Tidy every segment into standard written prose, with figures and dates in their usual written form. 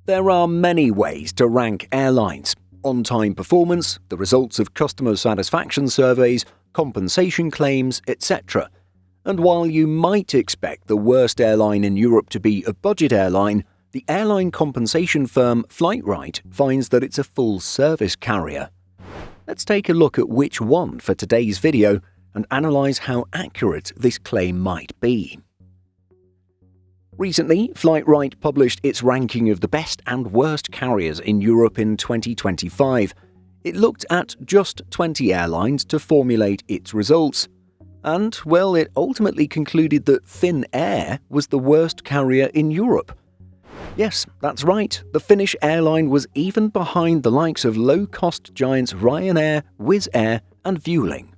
There are many ways to rank airlines: on-time performance, the results of customer satisfaction surveys, compensation claims, etc. And while you might expect the worst airline in Europe to be a budget airline, the airline compensation firm Flightright finds that it's a full-service carrier. Let's take a look at which one for today's video and analyse how accurate this claim might be. Recently, Flightright published its ranking of the best and worst carriers in Europe in 2025. It looked at just 20 airlines to formulate its results. And, well, it ultimately concluded that Finnair was the worst carrier in Europe. Yes, that's right, the Finnish airline was even behind the likes of low-cost giants Ryanair, Wizz Air and Vueling.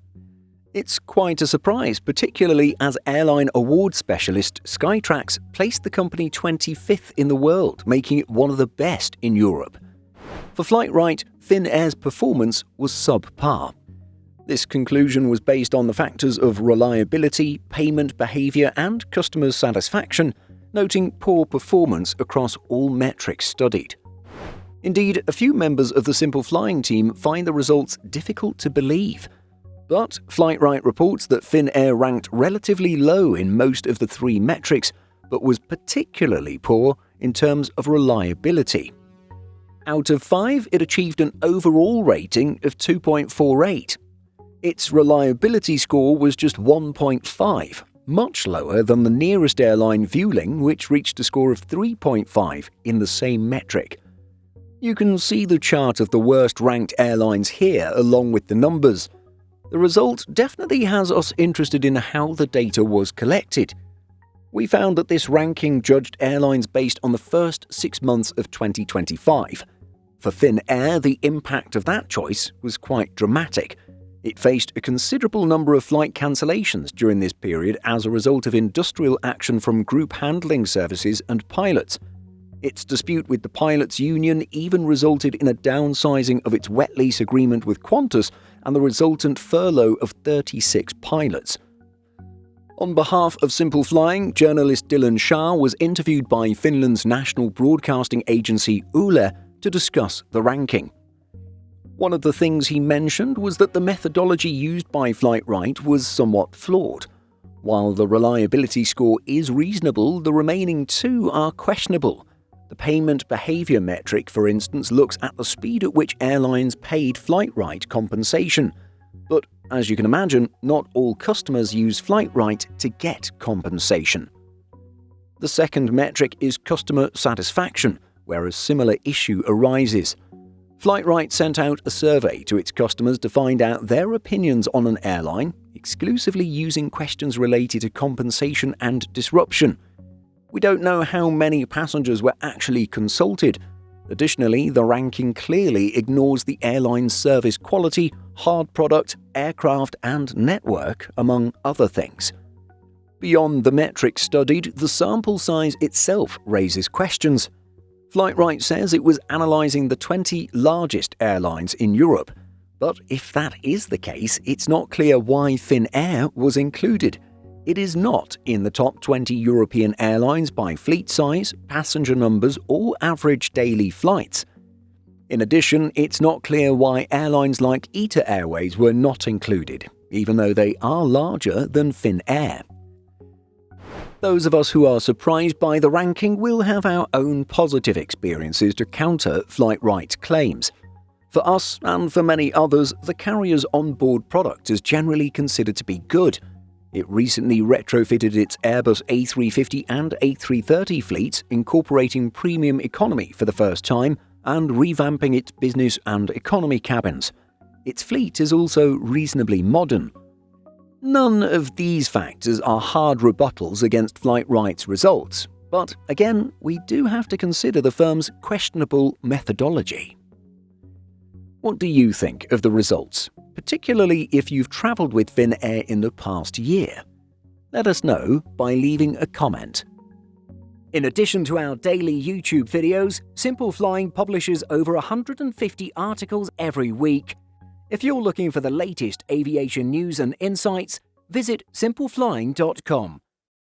It's quite a surprise, particularly as airline award specialist Skytrax placed the company 25th in the world, making it one of the best in Europe. For Flightright, Finnair's performance was subpar. This conclusion was based on the factors of reliability, payment behaviour and customer satisfaction, noting poor performance across all metrics studied. Indeed, a few members of the Simple Flying team find the results difficult to believe. But Flightright reports that Finnair ranked relatively low in most of the three metrics, but was particularly poor in terms of reliability. Out of 5, it achieved an overall rating of 2.48. Its reliability score was just 1.5, much lower than the nearest airline Vueling, which reached a score of 3.5 in the same metric. You can see the chart of the worst ranked airlines here along with the numbers. The result definitely has us interested in how the data was collected. We found that this ranking judged airlines based on the first 6 months of 2025. For Finnair, the impact of that choice was quite dramatic. It faced a considerable number of flight cancellations during this period as a result of industrial action from group handling services and pilots. Its dispute with the pilots' union even resulted in a downsizing of its wet lease agreement with Qantas and the resultant furlough of 36 pilots. On behalf of Simple Flying, journalist Dylan Shah was interviewed by Finland's national broadcasting agency Yle to discuss the ranking. One of the things he mentioned was that the methodology used by Flightright was somewhat flawed. While the reliability score is reasonable, the remaining 2 are questionable. The payment behaviour metric, for instance, looks at the speed at which airlines paid Flightright compensation. But, as you can imagine, not all customers use Flightright to get compensation. The second metric is customer satisfaction, where a similar issue arises. Flightright sent out a survey to its customers to find out their opinions on an airline, exclusively using questions related to compensation and disruption. We don't know how many passengers were actually consulted. Additionally, the ranking clearly ignores the airline's service quality, hard product, aircraft and network, among other things. Beyond the metrics studied, the sample size itself raises questions. Flightright says it was analysing the 20 largest airlines in Europe. But if that is the case, it's not clear why Finnair was included. It is not in the top 20 European airlines by fleet size, passenger numbers or average daily flights. In addition, it's not clear why airlines like ITA Airways were not included, even though they are larger than Finnair. Those of us who are surprised by the ranking will have our own positive experiences to counter Flightright's claims. For us, and for many others, the carrier's onboard product is generally considered to be good. It recently retrofitted its Airbus A350 and A330 fleets, incorporating premium economy for the first time and revamping its business and economy cabins. Its fleet is also reasonably modern. None of these factors are hard rebuttals against Flightright's results, but again, we do have to consider the firm's questionable methodology. What do you think of the results, particularly if you've travelled with Finnair in the past year? Let us know by leaving a comment. In addition to our daily YouTube videos, Simple Flying publishes over 150 articles every week. If you're looking for the latest aviation news and insights, visit simpleflying.com.